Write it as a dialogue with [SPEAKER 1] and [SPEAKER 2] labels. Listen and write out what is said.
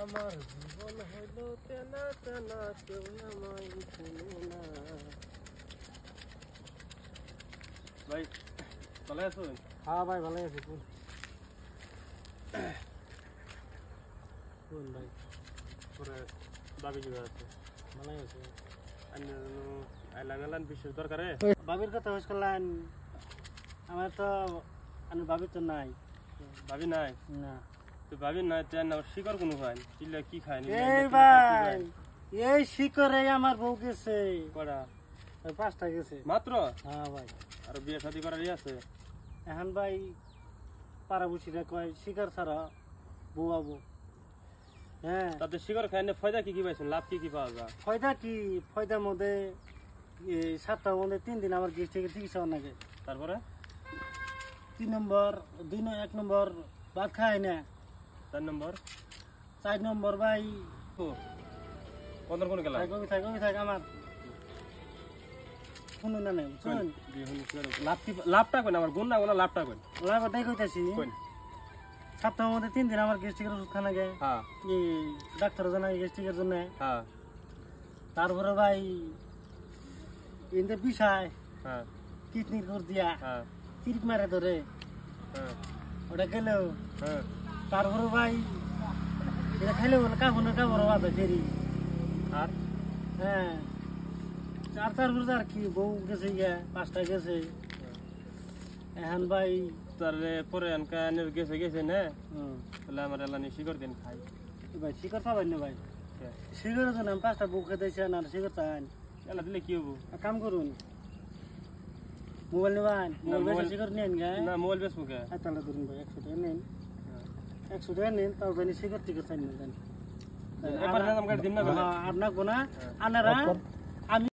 [SPEAKER 1] আমার জীবন হইল তেনা তেনা কেউ আমায় চিনে না। ভাই ভালো আছো? হ্যাঁ ভাই ভালো আছি। কোন ভাই পরে বাবি কি আছে? ভালো আছে। আইলাম বিশেষ দরকারে বাবির কথা হইস করলেন। আমার তো আমি বাবি তো নাই। ভাবি নাই? না তো ভাবি নাই তেন আমার শিকড় কোনো খায় চিল্লা কি খায় নি? এই ভাই এই শিকড়ে আমার বউ গেছে কড়া 5টা গেছে মাত্র। হ্যাঁ ভাই আর বিয়ে শাদী করারই আছে এখন ভাই। পাড়াবুসিরা কয় শিকড় ছাড়া বউ আবো। হ্যাঁ তাদের শিকড় খায় না ফায়দা কি কি পাইছেন? লাভ কি কি পাওয়া যায়? ফায়দা কি? ফায়দার মধ্যে 7টার মধ্যে 3 দিন আমার গেস্ট থেকে চিকিৎসা নাগে। তারপরে 3 নম্বর 1 নম্বর ভাত খায় না। 4 নম্বর ভাই কোন গেল থাক আমার শুনুন না নাই শুনুন লাভটা কই আমার গুণ না ওনা লাভটা কই লাভটাই কইতাছি। 7টার মধ্যে 3 দিন আমার গেস্টিকের ওষুধ খানা গে। হ্যাঁ এই ডাক্তার জানাই গেস্টিকের জন্য। হ্যাঁ তারপরে ভাই ইনতে বিষয় হ্যাঁ কিডনির কর দিয়া হ্যাঁ চিরিক মারে ধরে হ্যাঁ ওটা গেল। হ্যাঁ তারপরে ভাই এটা খেলে বলে কাবর বাদ ফেরি আর হ্যাঁ 4 বছর আর কি বউ গেছে গিয়া 5টা গেছে এখন ভাই। তারে পরে আনকানের গেছে না তাহলে আমার এলানি শিকড় দিন খাই ভাই। শিকড় পাবেন না ভাই? শিকড়ের জন্য আমি 5টা বউ খেতেছি না শিকড় চান এলা দিলে কি হবো? কাম করুন মোবাইল নেবেন মোবাইল শিকড় নেন গে না মোবাইল বেচবো কে? তাহলে ধরুন ভাই 100 টাকা নেন 100 টাকা নেন তাও জানি শিকড় টিকড় চান নেন আপনার গোনা আনারা আমি